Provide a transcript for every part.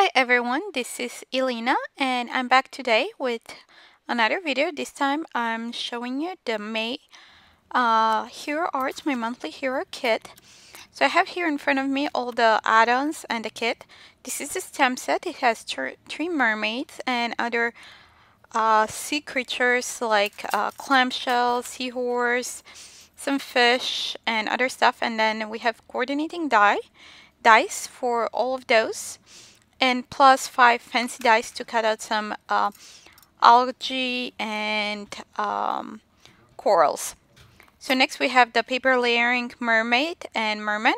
Hi everyone, this is Elena and I'm back today with another video. This time I'm showing you the May Hero Arts, my monthly hero kit. So I have here in front of me all the add-ons and the kit. This is the stamp set. It has three mermaids and other sea creatures like clamshell, seahorse, some fish and other stuff. And then we have coordinating dice for all of those, and plus 5 fancy dice to cut out some algae and corals. So next we have the paper layering mermaid and merman,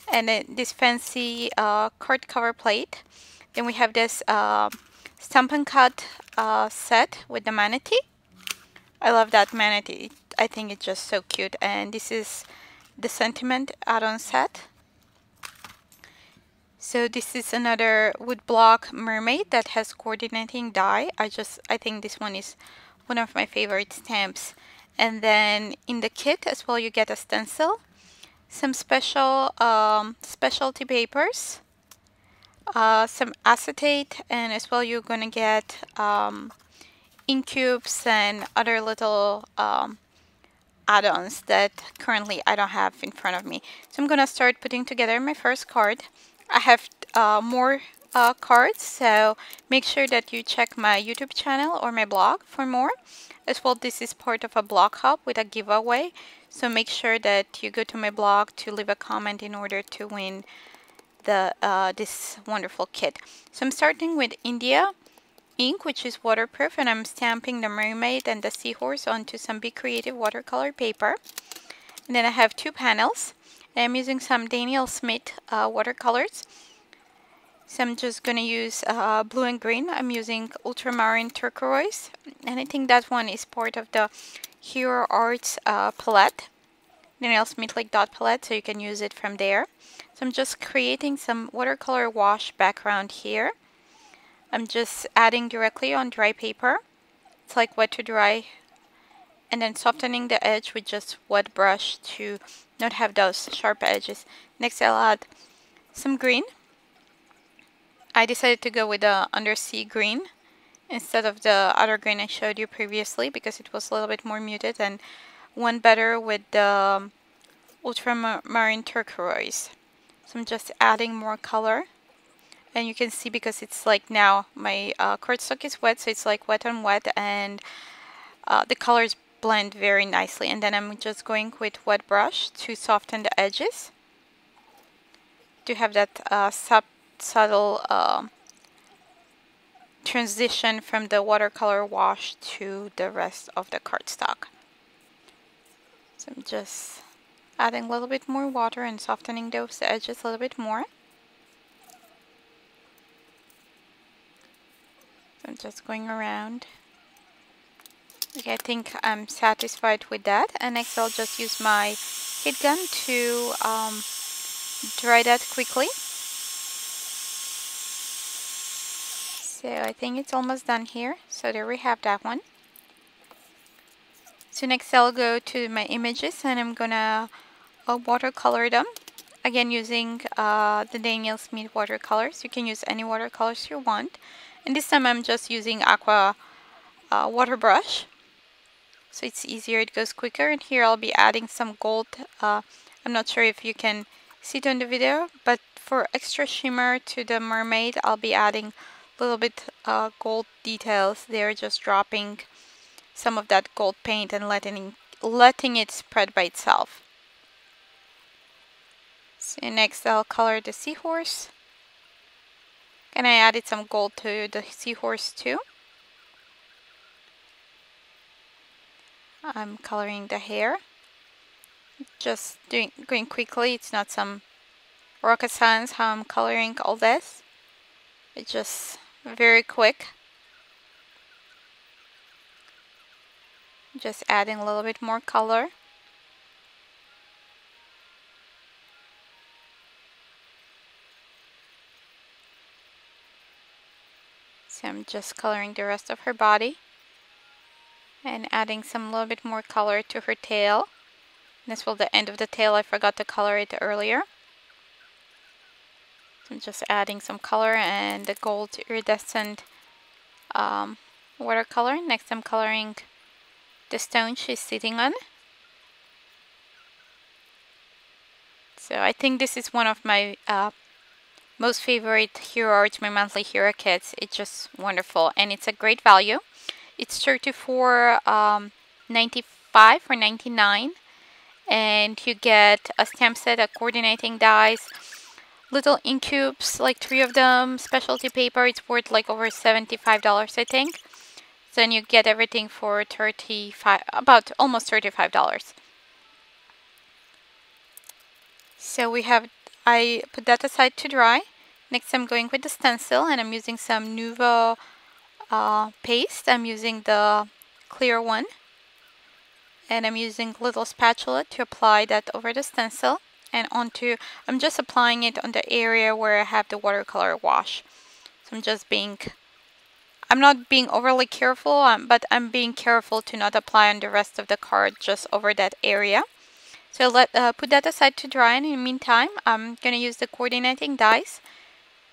and then this fancy card cover plate. Then we have this Stamp and Cut set with the manatee. I love that manatee. I think it's just so cute. And this is the sentiment add-on set. So this is another woodblock mermaid that has coordinating die. I think this one is one of my favorite stamps. And then in the kit as well you get a stencil, some special specialty papers, some acetate, and as well you're gonna get ink cubes and other little add-ons that currently I don't have in front of me. So I'm gonna start putting together my first card. I have more cards, so make sure that you check my YouTube channel or my blog for more. As well, this is part of a blog hub with a giveaway, so make sure that you go to my blog to leave a comment in order to win the this wonderful kit. So I'm starting with India ink, which is waterproof, and I'm stamping the mermaid and the seahorse onto some Be Creative watercolor paper. And then I have two panels. I'm using some Daniel Smith watercolors. So I'm just going to use blue and green. I'm using ultramarine turquoise. And I think that one is part of the Hero Arts palette. Daniel Smith like dot palette, so you can use it from there. So I'm just creating some watercolor wash background here. I'm just adding directly on dry paper. It's like wet to dry. And then softening the edge with just wet brush to not have those sharp edges. Next I'll add some green. I decided to go with the undersea green instead of the other green I showed you previously because it was a little bit more muted and went better with the ultramarine turquoise. So I'm just adding more color. And you can see because it's like now my cardstock is wet, so it's like wet on wet, and the colors blend very nicely. And then I'm just going with wet brush to soften the edges to have that subtle transition from the watercolor wash to the rest of the cardstock. So I'm just adding a little bit more water and softening those edges a little bit more. So I'm just going around. Okay, I think I'm satisfied with that. And next I'll just use my heat gun to dry that quickly. So I think it's almost done here. So there we have that one. So next I'll go to my images and I'm gonna watercolor them. Again using the Daniel Smith watercolors. You can use any watercolors you want. And this time I'm just using aqua water brush. So it's easier, it goes quicker. And here I'll be adding some gold. I'm not sure if you can see it on the video, but for extra shimmer to the mermaid, I'll be adding a little bit gold details there, just dropping some of that gold paint and letting it spread by itself. So next I'll color the seahorse. And I added some gold to the seahorse too. I'm coloring the hair. Just going quickly. It's not some rocket science how I'm coloring all this. It's just very quick. Just adding a little bit more color. So I'm just coloring the rest of her body. And adding some little bit more color to her tail. This will the end of the tail. I forgot to color it earlier. So I'm just adding some color and the gold iridescent watercolor. Next I'm coloring the stone she's sitting on. So I think this is one of my most favorite hero arts, my monthly hero kits. It's just wonderful and it's a great value. It's $34.95 or 99, and you get a stamp set, a coordinating dies, little ink cubes, like 3 of them, specialty paper. It's worth like over $75, I think. Then you get everything for about almost $35. So I put that aside to dry. Next I'm going with the stencil and I'm using some Nuvo paste. I'm using the clear one. And I'm using a little spatula to apply that over the stencil and I'm just applying it on the area where I have the watercolor wash. So I'm not being overly careful, but I'm being careful to not apply on the rest of the card, just over that area. So put that aside to dry, and in the meantime, I'm going to use the coordinating dies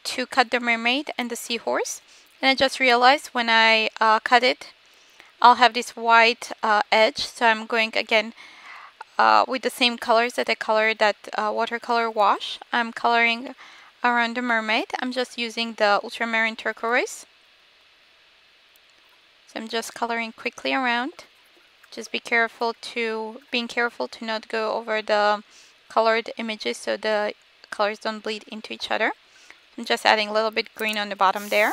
to cut the mermaid and the seahorse. And I just realized when I cut it, I'll have this white edge, so I'm going again with the same colors that I colored that watercolor wash. I'm coloring around the mermaid. I'm just using the ultramarine turquoise. So I'm just coloring quickly around. Just being careful to not go over the colored images so the colors don't bleed into each other. I'm just adding a little bit green on the bottom there.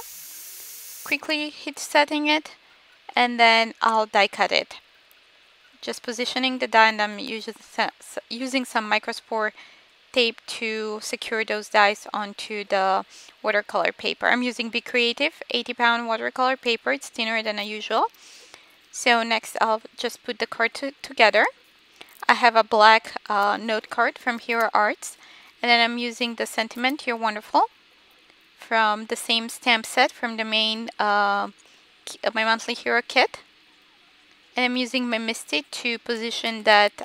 Quickly heat setting it, and then I'll die cut it. Just positioning the die, and I'm using some microspore tape to secure those dies onto the watercolor paper. I'm using Be Creative 80-pound watercolor paper. It's thinner than usual. So next I'll just put the card together. I have a black note card from Hero Arts, and then I'm using the Sentiment You're Wonderful from the same stamp set from the main my monthly hero kit. And I'm using my Misty to position that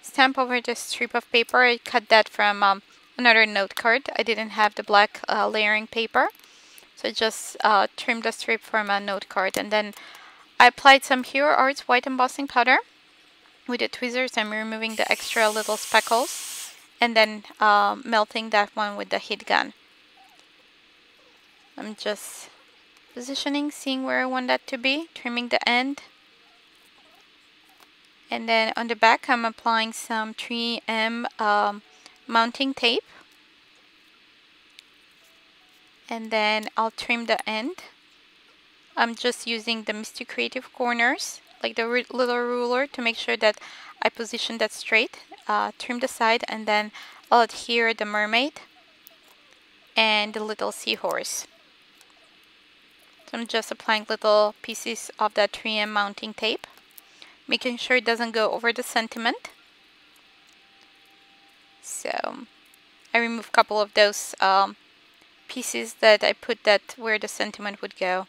stamp over the strip of paper. I cut that from another note card. I didn't have the black layering paper, so I just trimmed the strip from a note card. And then I applied some Hero Arts white embossing powder with the tweezers. I'm removing the extra little speckles and then melting that one with the heat gun. I'm just positioning, seeing where I want that to be, trimming the end. And then on the back I'm applying some 3M mounting tape. And then I'll trim the end. I'm just using the Misty Creative corners, like the little ruler, to make sure that I position that straight. Trim the side, and then I'll adhere the mermaid and the little seahorse. So I'm just applying little pieces of that 3M mounting tape, making sure it doesn't go over the sentiment. So I removed a couple of those pieces that I put where the sentiment would go.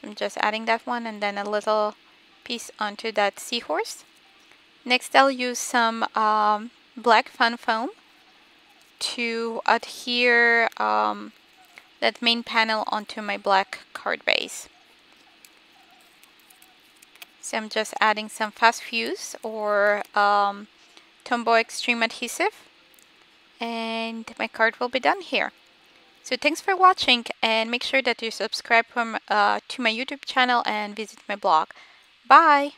So I'm just adding that one and then a little piece onto that seahorse. Next I'll use some black fun foam to adhere that main panel onto my black card base. So I'm just adding some fast fuse or Tombow Extreme adhesive, and my card will be done here. So thanks for watching, and make sure that you subscribe to my YouTube channel and visit my blog. Bye!